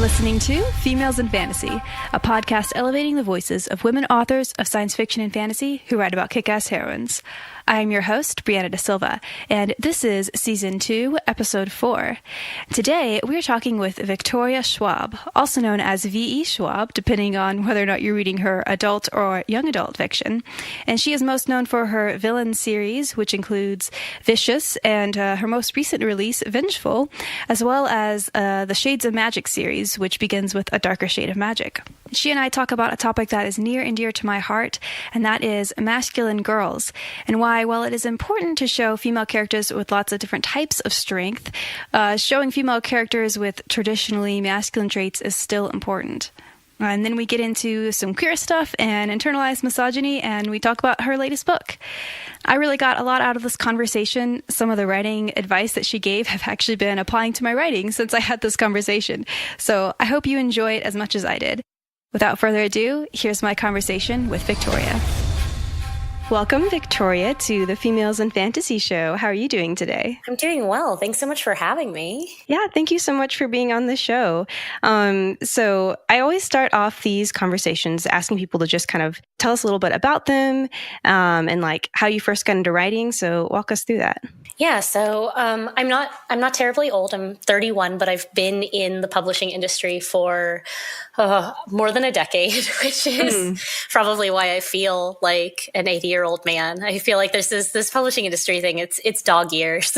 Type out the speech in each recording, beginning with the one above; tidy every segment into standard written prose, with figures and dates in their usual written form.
listening to Females in Fantasy, a podcast elevating the voices of women authors of science fiction and fantasy who write about kick-ass heroines. I am your host, Brianna Da Silva, and this is Season 2, Episode 4. Today, we are talking with Victoria Schwab, also known as V.E. Schwab, depending on whether or not you're reading her adult or young adult fiction. And she is most known for her villain series, which includes Vicious, and her most recent release, Vengeful, as well as the Shades of Magic series, which begins with A Darker Shade of Magic. She and I talk about a topic that is near and dear to my heart, and that is masculine girls, and why, while it is important to show female characters with lots of different types of strength, showing female characters with traditionally masculine traits is still important. And then we get into some queer stuff and internalized misogyny, and we talk about her latest book. I really got a lot out of this conversation. Some of the writing advice that she gave have actually been applying to my writing since I had this conversation. So I hope you enjoy it as much as I did. Without further ado, here's my conversation with Victoria. Welcome, Victoria, to the Females in Fantasy show. How are you doing today? I'm doing well. Thanks so much for having me. Yeah, thank you so much for being on the show. So I always start off these conversations asking people to just kind of tell us a little bit about them and like how you first got into writing. So walk us through that. Yeah, so I'm not terribly old. I'm 31, but I've been in the publishing industry for more than a decade, which is probably why I feel like an 80-year-old man. I feel like there's this publishing industry thing. It's dog years.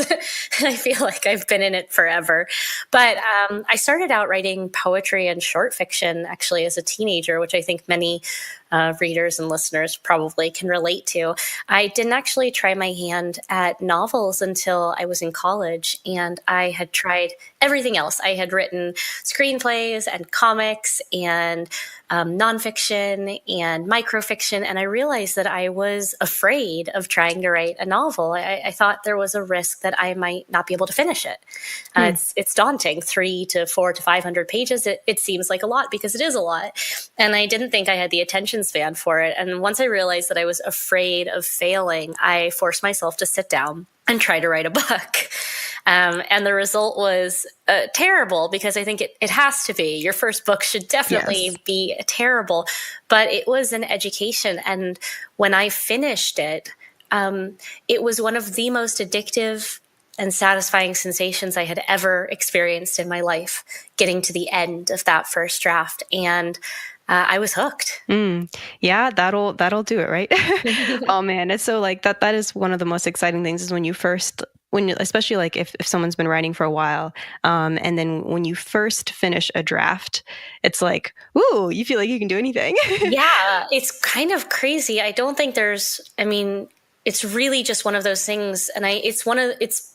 I feel like I've been in it forever. But I started out writing poetry and short fiction actually as a teenager, which I think many readers and listeners probably can relate to. I didn't actually try my hand at novels until I was in college, and I had tried everything else. I had written screenplays and comics and nonfiction and microfiction, and I realized that I was afraid of trying to write a novel. I thought there was a risk that I might not be able to finish it. It's daunting, 300 to 400 to 500 pages. It seems like a lot because it is a lot, and I didn't think I had the attention span for it. And once I realized that I was afraid of failing, I forced myself to sit down and try to write a book. And the result was terrible because I think it has to be. Your first book should definitely be terrible, but it was an education. And when I finished it, it was one of the most addictive and satisfying sensations I had ever experienced in my life, getting to the end of that first draft. And I was hooked. Yeah, that'll do it, right? Oh man, it's so like that is one of the most exciting things is especially like if someone's been writing for a while, and then when you first finish a draft, it's like, ooh, you feel like you can do anything. Yeah, it's kind of crazy. I don't think it's really just one of those things, and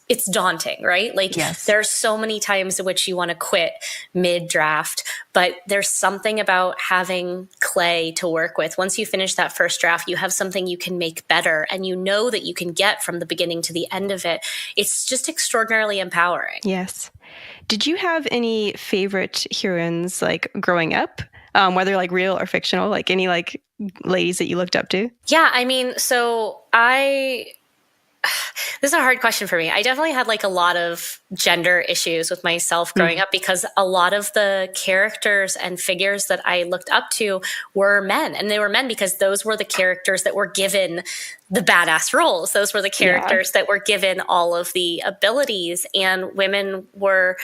it's daunting, right? Like there's so many times in which you want to quit mid-draft, but there's something about having clay to work with. Once you finish that first draft, you have something you can make better, and you know that you can get from the beginning to the end of it. It's just extraordinarily empowering. Yes. Did you have any favorite heroines like growing up? Whether like real or fictional, like any like ladies that you looked up to? Yeah, this is a hard question for me. I definitely had like a lot of gender issues with myself growing up because a lot of the characters and figures that I looked up to were men. And they were men because those were the characters that were given the badass roles. Those were the characters that were given all of the abilities, and women were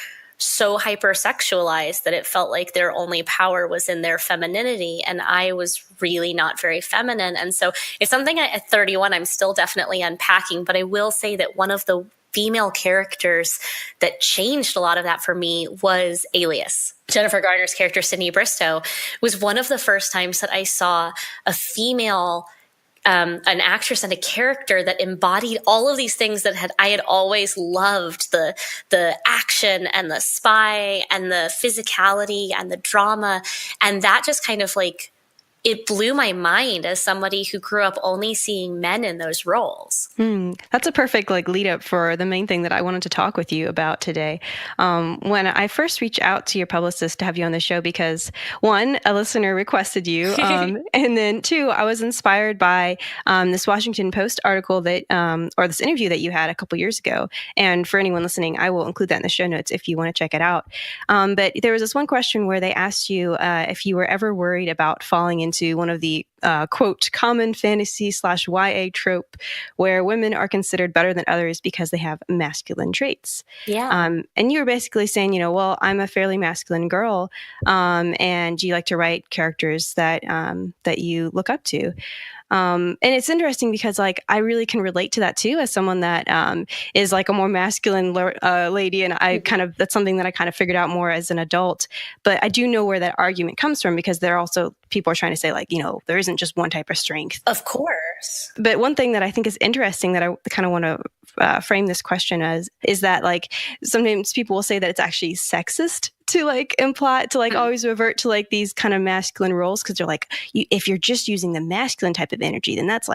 so hypersexualized that it felt like their only power was in their femininity. And I was really not very feminine. And so it's something at 31, I'm still definitely unpacking. But I will say that one of the female characters that changed a lot of that for me was Alias. Jennifer Garner's character, Sydney Bristow, was one of the first times that I saw a female an actress and a character that embodied all of these things that I had always loved, the action and the spy and the physicality and the drama. And that just kind of like it blew my mind as somebody who grew up only seeing men in those roles. That's a perfect lead up for the main thing that I wanted to talk with you about today. When I first reached out to your publicist to have you on the show, because one, a listener requested you, and then two, I was inspired by this Washington Post article that, or this interview that you had a couple years ago. And for anyone listening, I will include that in the show notes if you want to check it out. But there was this one question where they asked you if you were ever worried about falling into one of the quote, common fantasy / YA trope where women are considered better than others because they have masculine traits. Yeah. And you were basically saying, well, I'm a fairly masculine girl, and you like to write characters that you look up to. And it's interesting because I really can relate to that too, as someone that is a more masculine lady. And that's something that I kind of figured out more as an adult. But I do know where that argument comes from, because there are also people are trying to say there isn't just one type of strength. Of course. But one thing that I think is interesting that I kind of want to frame this question as is that sometimes people will say that it's actually sexist to imply to always revert to these kind of masculine roles, because they're if you're just using the masculine type of energy, then that's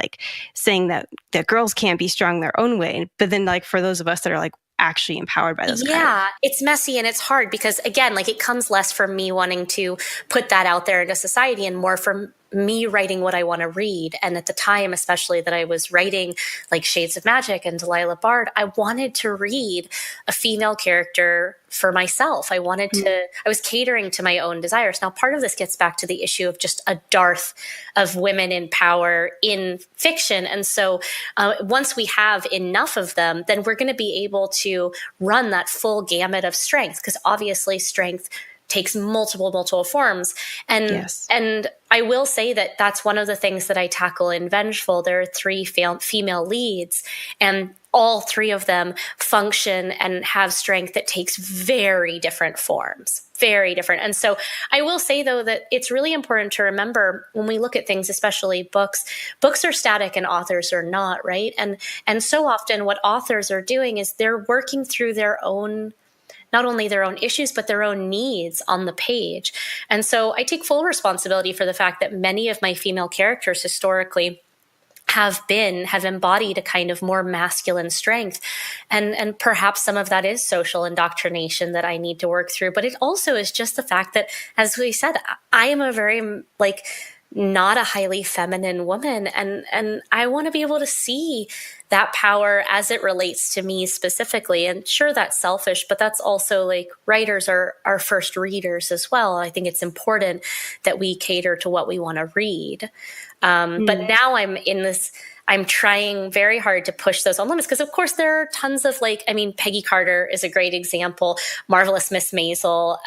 saying that girls can't be strong their own way. But then for those of us that are actually empowered by those it's messy and it's hard because again, it comes less from me wanting to put that out there into society and more from me writing what I want to read. And at the time, especially that I was writing Shades of Magic and Delilah Bard, I wanted to read a female character for myself. I was catering to my own desires. Now, part of this gets back to the issue of just a dearth of women in power in fiction. And so once we have enough of them, then we're going to be able to run that full gamut of strength, because obviously strength takes multiple forms. And yes. And I will say that that's one of the things that I tackle in Vengeful. There are 3 female leads, and all 3 of them function and have strength that takes very different forms. Very different. And so I will say, though, that it's really important to remember when we look at things, especially books are static and authors are not, right? And so often what authors are doing is they're working through their own, not only their own issues, but their own needs on the page. And so I take full responsibility for the fact that many of my female characters historically have embodied a kind of more masculine strength. And perhaps some of that is social indoctrination that I need to work through. But it also is just the fact that, as we said, I am a very not a highly feminine woman. And I want to be able to see that power as it relates to me specifically. And sure, that's selfish, but that's also writers are our first readers as well. I think it's important that we cater to what we want to read. But now I'm trying very hard to push those on limits, because of course there are tons of Peggy Carter is a great example, Marvelous Miss Maisel.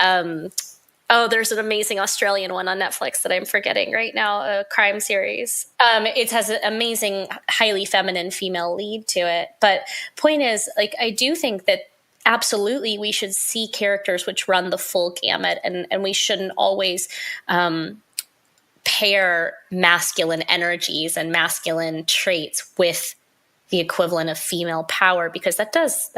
There's an amazing Australian one on Netflix that I'm forgetting right now, a crime series. It has an amazing, highly feminine female lead to it. But point is, I do think that absolutely we should see characters which run the full gamut, and we shouldn't always pair masculine energies and masculine traits with the equivalent of female power, because that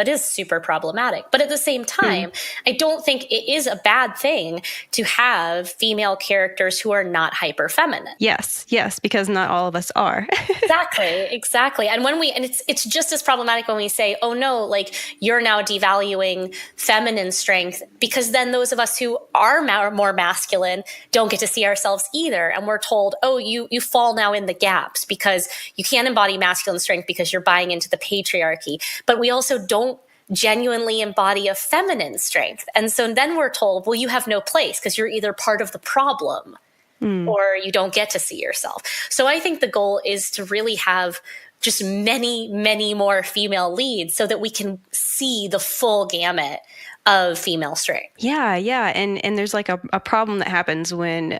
is super problematic. But at the same time, I don't think it is a bad thing to have female characters who are not hyper feminine. Yes, because not all of us are. Exactly. And it's just as problematic when we say, oh no, you're now devaluing feminine strength, because then those of us who are more masculine don't get to see ourselves either. And we're told, oh, you fall now in the gaps because you can't embody masculine strength because you're buying into the patriarchy. But we also don't genuinely embody a feminine strength. And so then we're told, well, you have no place because you're either part of the problem or you don't get to see yourself. So I think the goal is to really have just many, many more female leads so that we can see the full gamut of female strength. Yeah. And there's a problem that happens when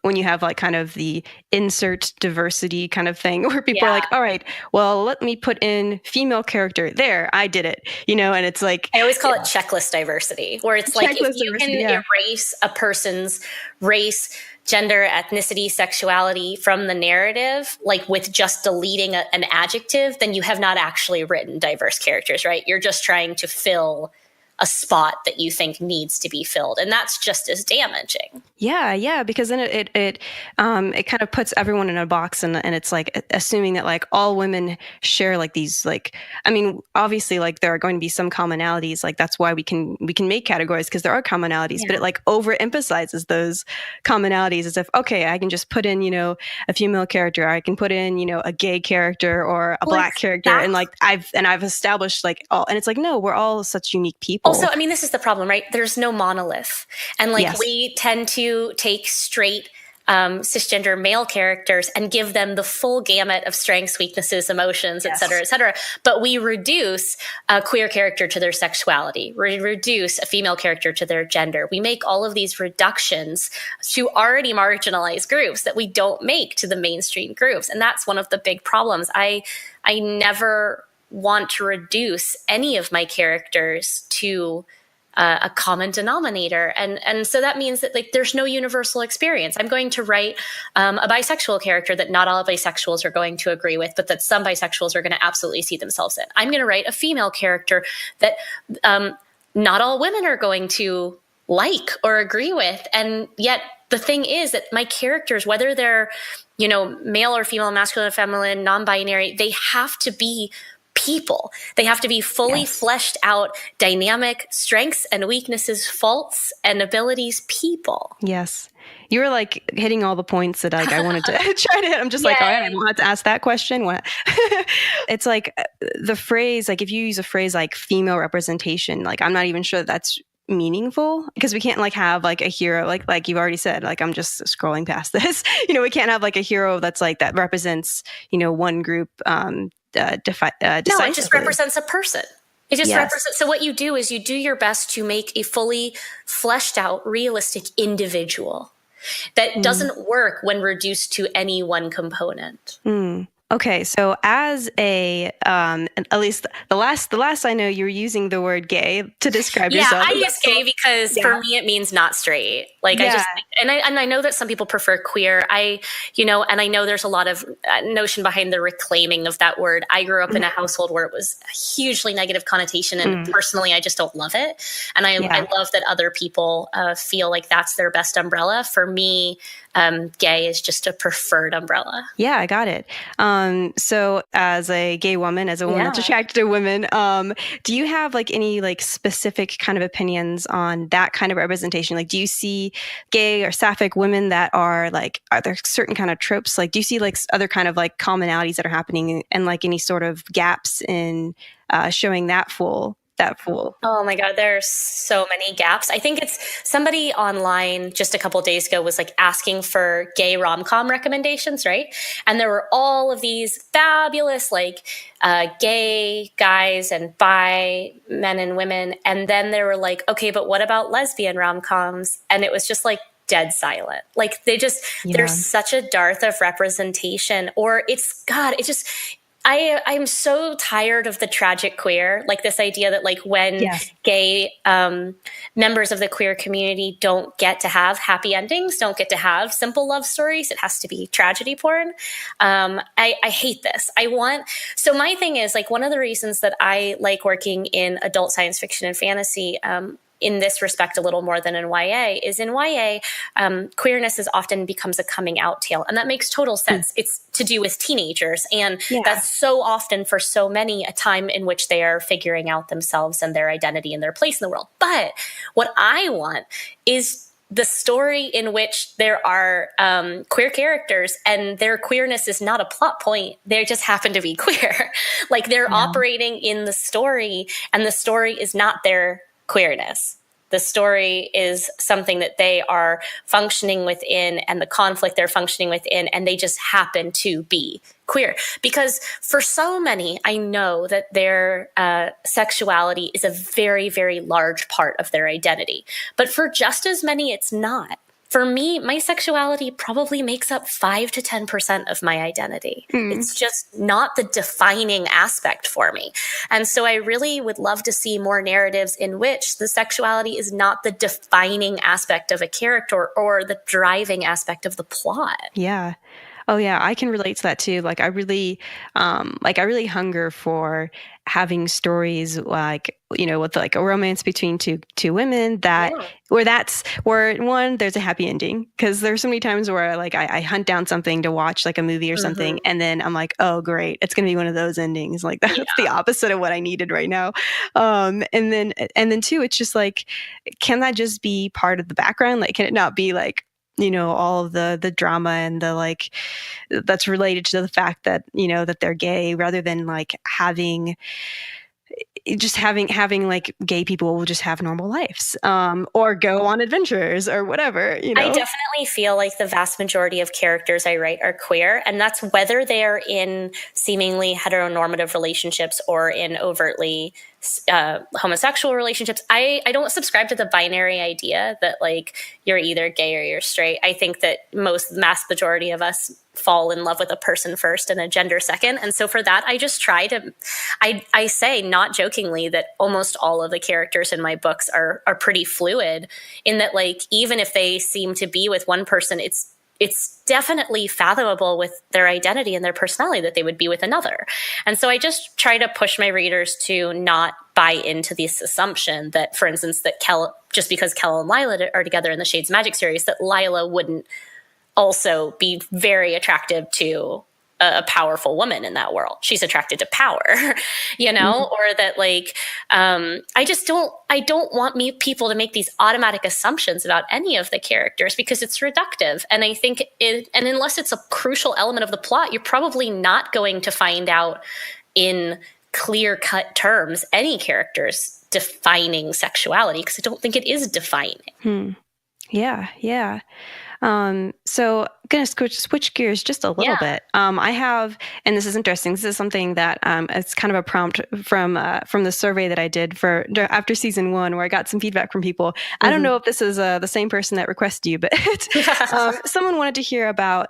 you have kind of the insert diversity kind of thing where people are all right, well, let me put in female character there. I did it, and it's I always call it checklist diversity, where it's if you can erase a person's race, gender, ethnicity, sexuality from the narrative, with just deleting an adjective, then you have not actually written diverse characters, right? You're just trying to fill a spot that you think needs to be filled. And that's just as damaging. Yeah, because then it kind of puts everyone in a box, and it's like assuming that like all women share like these, like, I mean, obviously like there are going to be some commonalities, like that's why we can make categories, because there are commonalities, but it like overemphasizes those commonalities as if, okay, I can just put in, a female character, I can put in, a gay character or a black character, and like I've established like all, and it's like, no, we're all such unique people. Also, I mean, this is the problem, right? There's no monolith, and like we tend to take straight cisgender male characters and give them the full gamut of strengths, weaknesses, emotions, et cetera, et cetera. But we reduce a queer character to their sexuality. We reduce a female character to their gender. We make all of these reductions to already marginalized groups that we don't make to the mainstream groups. And that's one of the big problems. I never want to reduce any of my characters to a common denominator. And so that means that like there's no universal experience. I'm going to write a bisexual character that not all bisexuals are going to agree with, but that some bisexuals are going to absolutely see themselves in. I'm going to write a female character that not all women are going to like or agree with. And yet the thing is that my characters, whether they're, male or female, masculine or feminine, non-binary, they have to be people. They have to be fully fleshed out, dynamic, strengths and weaknesses, faults and abilities people. Yes. You were like hitting all the points that like I wanted to try to hit. I'm just like, all right, I wanted to ask that question. What? It's like the phrase, like if you use a phrase like female representation, like I'm not even sure that's meaningful, because we can't like have like a hero, like you've already said, like I'm just scrolling past this, we can't have like a hero that's like that represents, one group, no, it just represents a person. It just represents. So what you do is you do your best to make a fully fleshed out, realistic individual that doesn't work when reduced to any one component. Okay, so as a, at least the last I know, you're using the word gay to describe yourself. Yeah, I use gay because for me it means not straight. Like I just, and I know that some people prefer queer. And I know there's a lot of notion behind the reclaiming of that word. I grew up in a household where it was a hugely negative connotation, and personally, I just don't love it. And I love that other people feel like that's their best umbrella. For me, gay is just a preferred umbrella. Yeah, I got it. So as a gay woman, as a woman that's attracted to women, do you have like any like specific kind of opinions on that kind of representation? Like, do you see gay or sapphic women that are there certain kind of tropes? Like, do you see like other kind of like commonalities that are happening, and like any sort of gaps in showing that full? Oh my God, there's so many gaps. I think it's somebody online just a couple of days ago was like asking for gay rom-com recommendations, right? And there were all of these fabulous like gay guys and bi men and women. And then they were like, okay, but what about lesbian rom-coms? And it was just like dead silent. Like there's such a dearth of representation, or I'm so tired of the tragic queer, like this idea that like when gay members of the queer community don't get to have happy endings, don't get to have simple love stories, it has to be tragedy porn. I hate this. So my thing is like one of the reasons that I like working in adult science fiction and fantasy, in this respect a little more than in YA, is in YA, queerness often becomes a coming out tale. And that makes total sense. It's to do with teenagers. And that's so often for so many a time in which they are figuring out themselves and their identity and their place in the world. But what I want is the story in which there are queer characters and their queerness is not a plot point. They just happen to be queer. Like they're operating in the story, and the story is not their queerness. The story is something that they are functioning within, and the conflict they're functioning within, and they just happen to be queer. Because for so many, I know that their sexuality is a very, very large part of their identity. But for just as many, it's not. For me, my sexuality probably makes up 5 to 10% of my identity. It's just not the defining aspect for me. And so I really would love to see more narratives in which the sexuality is not the defining aspect of a character or the driving aspect of the plot. Yeah. Oh yeah, I can relate to that too. I really hunger for having stories like, with like a romance between two women where one, there's a happy ending. Cause there's so many times where like I hunt down something to watch, like a movie or something, and then I'm like, oh great, it's gonna be one of those endings. Like that's the opposite of what I needed right now. And then two, it's just like, can that just be part of the background? Like, can it not be like, all of the drama and the like that's related to the fact that that they're gay, rather than like having like gay people will just have normal lives, or go on adventures or whatever. I definitely feel like the vast majority of characters I write are queer, and that's whether they're in seemingly heteronormative relationships or in overtly homosexual relationships. I don't subscribe to the binary idea that like you're either gay or you're straight. I think that mass majority of us fall in love with a person first and a gender second. And so for that, I just try to, I say not jokingly that almost all of the characters in my books are pretty fluid, in that like, even if they seem to be with one person, it's definitely fathomable with their identity and their personality that they would be with another. And so I just try to push my readers to not buy into this assumption that, for instance, that just because Kel and Lila are together in the Shades of Magic series, that Lila wouldn't also be very attractive to a powerful woman in that world. She's attracted to power, or that like, I don't want people to make these automatic assumptions about any of the characters, because it's reductive. And I think and unless it's a crucial element of the plot, you're probably not going to find out in clear cut terms any characters defining sexuality, because I don't think it is defining. Yeah. So gonna switch gears just a little bit. I have, and this is interesting. This is something that it's kind of a prompt from the survey that I did for after season 1, where I got some feedback from people. I don't know if this is the same person that requested you, but someone wanted to hear about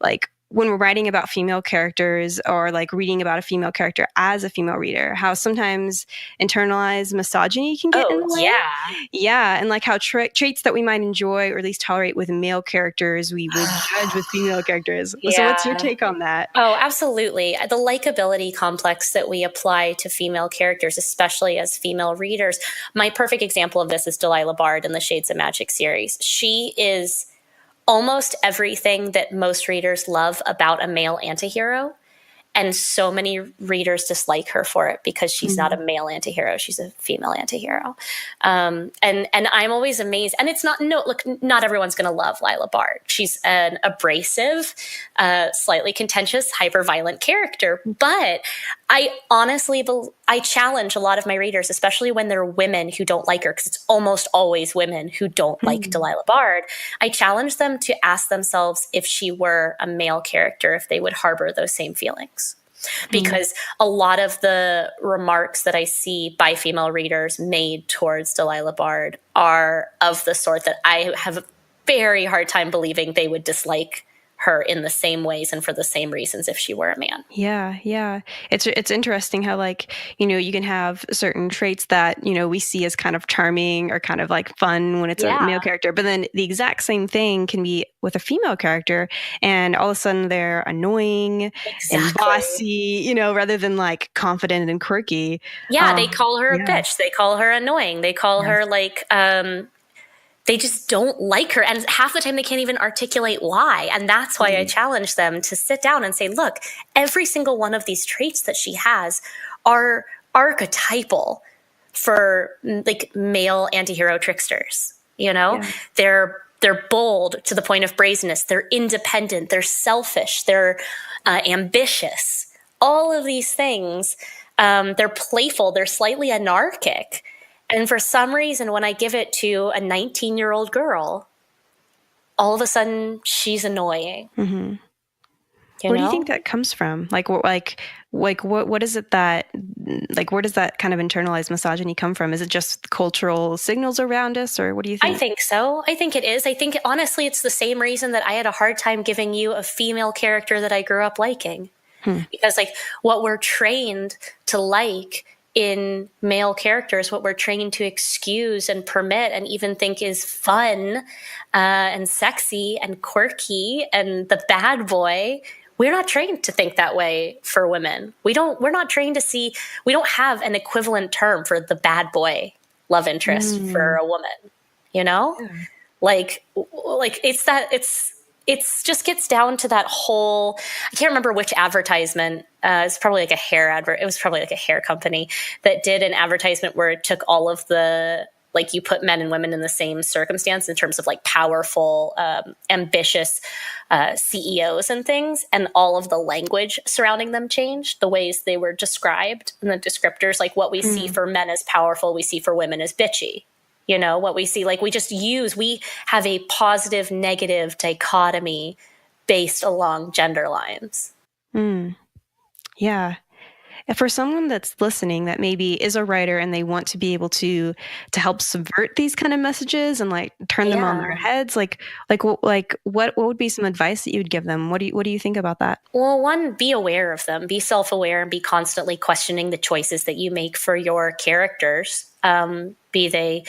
like, when we're writing about female characters, or like reading about a female character as a female reader, how sometimes internalized misogyny can get in the way. Yeah. And like how traits that we might enjoy or at least tolerate with male characters, we would judge with female characters. Yeah. So what's your take on that? Oh, absolutely. The likability complex that we apply to female characters, especially as female readers. My perfect example of this is Delilah Bard in the Shades of Magic series. She is almost everything that most readers love about a male antihero. And so many readers dislike her for it because she's not a male antihero. She's a female antihero. And I'm always amazed. And it's not everyone's going to love Lila Bard. She's an abrasive, slightly contentious, hyper-violent character. But I honestly I challenge a lot of my readers, especially when they're women who don't like her, because it's almost always women who don't like Delilah Bard. I challenge them to ask themselves, if she were a male character, if they would harbor those same feelings. Because a lot of the remarks that I see by female readers made towards Delilah Bard are of the sort that I have a very hard time believing they would dislike her in the same ways and for the same reasons if she were a man. Yeah. It's interesting how, like, you can have certain traits that, we see as kind of charming or kind of like fun when it's a male character, but then the exact same thing can be with a female character, and all of a sudden they're annoying and bossy, rather than like confident and quirky. Yeah, they call her a bitch. They call her annoying. They call her like, they just don't like her. And half the time they can't even articulate why. And that's why I challenge them to sit down and say, look, every single one of these traits that she has are archetypal for like male antihero tricksters. They're bold to the point of brazenness. They're independent. They're selfish. They're ambitious. All of these things. They're playful. They're slightly anarchic. And for some reason, when I give it to a 19-year-old girl, all of a sudden she's annoying. Mm-hmm. Where do you think that comes from? What is it that, like, where does that kind of internalized misogyny come from? Is it just cultural signals around us, or what do you think? I think so. I think it is. I think, honestly, it's the same reason that I had a hard time giving you a female character that I grew up liking. Because, like, what we're trained to like in male characters, what we're trained to excuse and permit and even think is fun and sexy and quirky and the bad boy, we're not trained to think that way for women. We're not trained to see, we don't have an equivalent term for the bad boy love interest for a woman, you know? Yeah. Like it's just gets down to that whole, I can't remember which advertisement. It's probably like a hair advert. It was probably like a hair company that did an advertisement where it took all of the, like, you put men and women in the same circumstance in terms of like powerful, ambitious CEOs and things, and all of the language surrounding them changed, the ways they were described and the descriptors, like what we see for men as powerful, we see for women as bitchy. You know, what we see, like we have a positive, negative dichotomy based along gender lines. Yeah. And for someone that's listening that maybe is a writer and they want to be able to help subvert these kind of messages and like turn them on their heads, like what would be some advice that you would give them? What do you think about that? Well, one, be aware of them, be self-aware, and be constantly questioning the choices that you make for your characters. Be they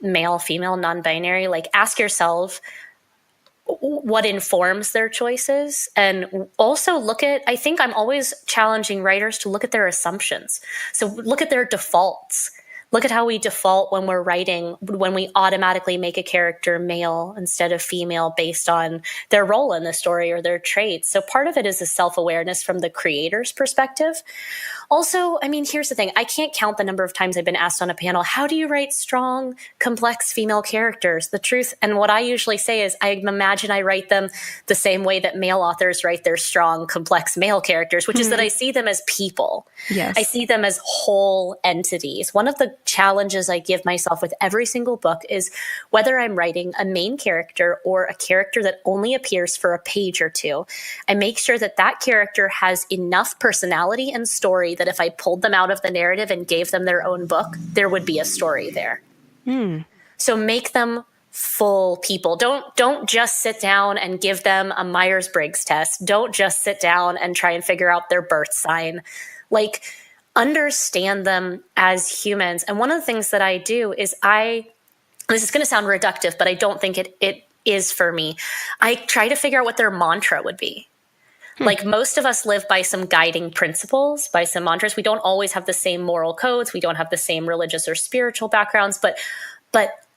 male, female, non-binary, like ask yourself what informs their choices. And also I think I'm always challenging writers to look at their assumptions. So look at their defaults. Look at how we default when we're writing, when we automatically make a character male instead of female based on their role in the story or their traits. So part of it is a self-awareness from the creator's perspective. Also, I mean, here's the thing. I can't count the number of times I've been asked on a panel, how do you write strong, complex female characters? The truth, and what I usually say is, I imagine I write them the same way that male authors write their strong, complex male characters, which is that I see them as people. Yes. I see them as whole entities. One of the challenges I give myself with every single book is whether I'm writing a main character or a character that only appears for a page or two, I make sure that that character has enough personality and story that if I pulled them out of the narrative and gave them their own book, there would be a story there. So make them full people. Don't just sit down and give them a Myers-Briggs test. Don't just sit down and try and figure out their birth sign. Like, understand them as humans. And one of the things that I do is this is going to sound reductive, but I don't think it is for me. I try to figure out what their mantra would be. Like, most of us live by some guiding principles, by some mantras. We don't always have the same moral codes. We don't have the same religious or spiritual backgrounds, but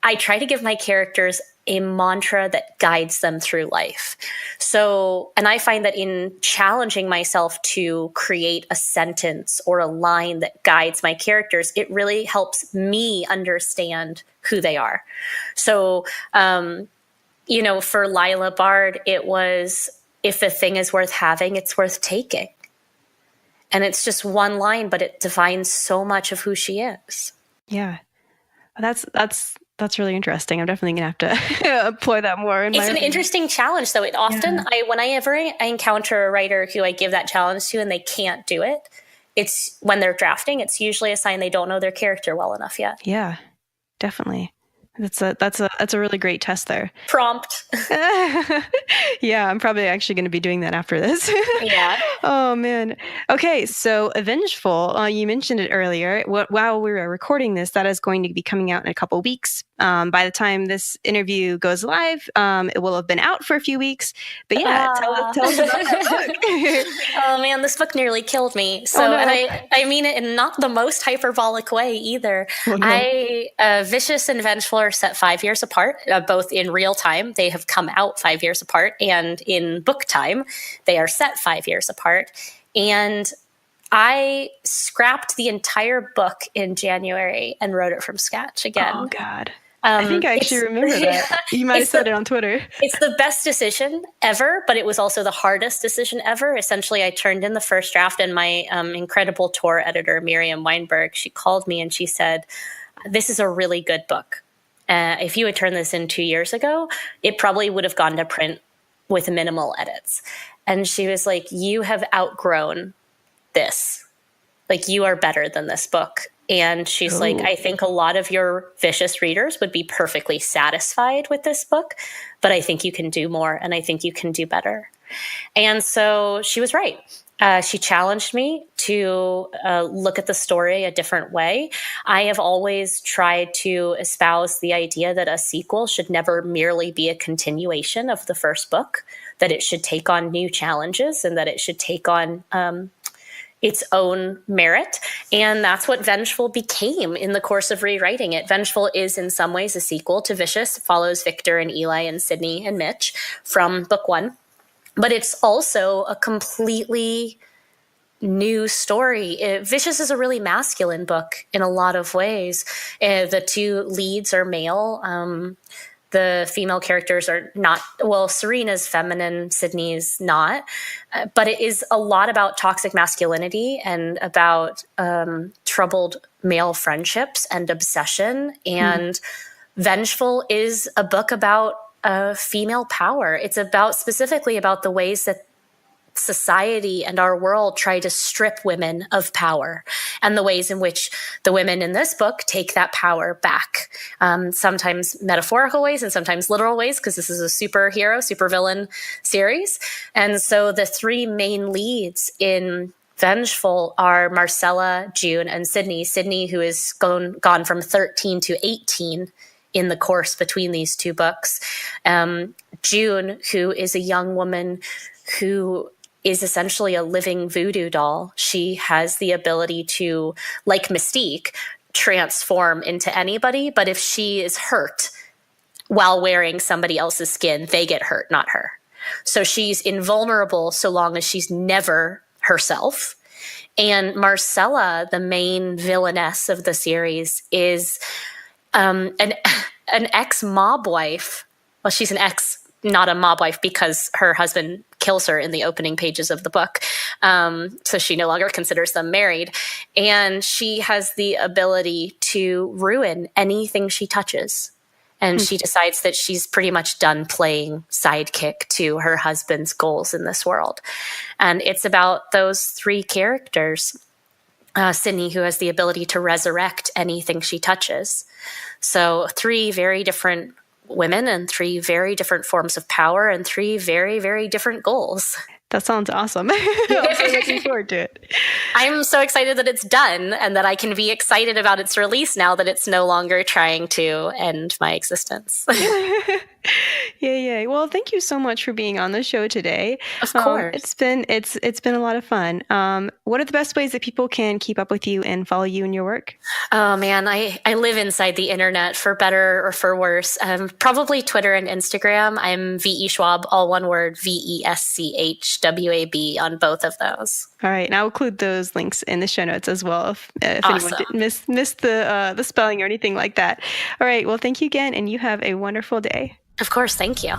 I try to give my characters a mantra that guides them through life. So, and I find that in challenging myself to create a sentence or a line that guides my characters, it really helps me understand who they are. So, you know, for Lila Bard, it was, if a thing is worth having, it's worth taking. And it's just one line, but it defines so much of who she is. Yeah. That's really interesting. I'm definitely going to have to employ that more. It's an interesting challenge, though. It often, whenever I encounter a writer who I give that challenge to and they can't do it, it's when they're drafting, it's usually a sign they don't know their character well enough yet. Yeah, definitely. That's a really great test there. Prompt. Yeah, I'm probably actually going to be doing that after this. Yeah. Oh man. Okay, so Vengeful. You mentioned it earlier. While we were recording this, that is going to be coming out in a couple weeks. By the time this interview goes live, it will have been out for a few weeks. But yeah, tell us about that book. Oh man, this book nearly killed me. So, and I mean it in not the most hyperbolic way either. Oh, no. Vicious and Vengeful are set 5 years apart, both in real time. They have come out 5 years apart, and in book time, they are set 5 years apart. And I scrapped the entire book in January and wrote it from scratch again. Oh, God. I think I actually remember that. You might have said it on Twitter. It's the best decision ever, but it was also the hardest decision ever. Essentially, I turned in the first draft, and my incredible tour editor, Miriam Weinberg, she called me and she said, "This is a really good book. If you had turned this in 2 years ago, it probably would have gone to print with minimal edits." And she was like, "You have outgrown this. Like, you are better than this book." And she's like, "I think a lot of your vicious readers would be perfectly satisfied with this book, but I think you can do more, and I think you can do better." And so she was right. She challenged me to look at the story a different way. I have always tried to espouse the idea that a sequel should never merely be a continuation of the first book, that it should take on new challenges and that it should take on its own merit. And that's what Vengeful became in the course of rewriting it. Vengeful is in some ways a sequel to Vicious. It follows Victor and Eli and Sydney and Mitch from book one. But it's also a completely new story. Vicious is a really masculine book in a lot of ways. The two leads are male. The female characters are not, well, Serena's feminine, Sydney's not. But it is a lot about toxic masculinity and about troubled male friendships and obsession. And Vengeful is a book about female power. It's specifically about the ways that society and our world try to strip women of power, and the ways in which the women in this book take that power back. Sometimes metaphorical ways and sometimes literal ways, because this is a supervillain series. And so the three main leads in Vengeful are Marcella, June, and Sydney. Sydney, who is gone from 13 to 18 in the course between these two books. June, who is a young woman who is essentially a living voodoo doll. She has the ability to, like Mystique, transform into anybody, but if she is hurt while wearing somebody else's skin, they get hurt, not her. So she's invulnerable so long as she's never herself. And Marcella, the main villainess of the series, is an ex-mob wife. Well, she's an not a mob wife because her husband kills her in the opening pages of the book. So she no longer considers them married. And she has the ability to ruin anything she touches. And she decides that she's pretty much done playing sidekick to her husband's goals in this world. And it's about those three characters. Sydney, who has the ability to resurrect anything she touches. So three very different women and three very different forms of power and three very, very different goals. That sounds awesome. I'm so looking forward to it. I'm so excited that it's done and that I can be excited about its release now that it's no longer trying to end my existence. Yeah. Well, thank you so much for being on the show today. Of course. It's been a lot of fun. What are the best ways that people can keep up with you and follow you and your work? Oh man, I live inside the internet for better or for worse. Probably Twitter and Instagram. I'm VE Schwab, all one word, VESCHWAB on both of those. All right, and I'll include those links in the show notes as well if anyone didn't miss the spelling or anything like that. All right, well, thank you again, and you have a wonderful day. Of course, thank you.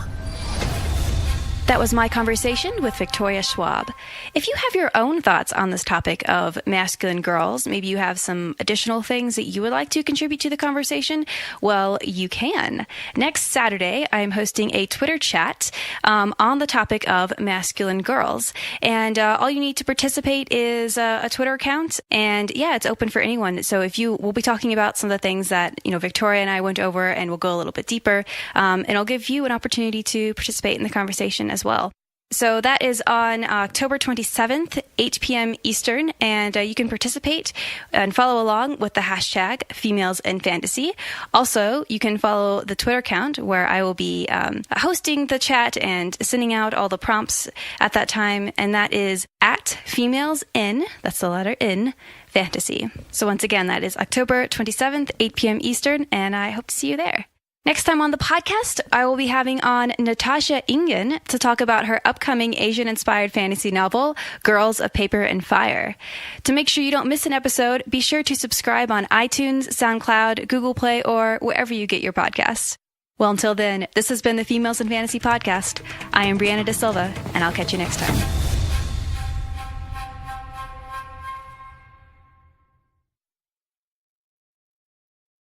That was my conversation with Victoria Schwab. If you have your own thoughts on this topic of masculine girls, maybe you have some additional things that you would like to contribute to the conversation, well, you can. Next Saturday, I'm hosting a Twitter chat on the topic of masculine girls. And all you need to participate is a Twitter account. And yeah, it's open for anyone. So we'll be talking about some of the things that, Victoria and I went over, and we'll go a little bit deeper. And I'll give you an opportunity to participate in the conversation as well. So that is on October 27th, 8 p.m. Eastern, and you can participate and follow along with the hashtag Females in Fantasy. Also, you can follow the Twitter account where I will be hosting the chat and sending out all the prompts at that time, and that is at Females in, that's the letter N, Fantasy. So once again, that is October 27th, 8 p.m. Eastern, and I hope to see you there. Next time on the podcast, I will be having on Natasha Ingen to talk about her upcoming Asian-inspired fantasy novel, Girls of Paper and Fire. To make sure you don't miss an episode, be sure to subscribe on iTunes, SoundCloud, Google Play, or wherever you get your podcasts. Well, until then, this has been the Females in Fantasy podcast. I am Brianna Da Silva, and I'll catch you next time.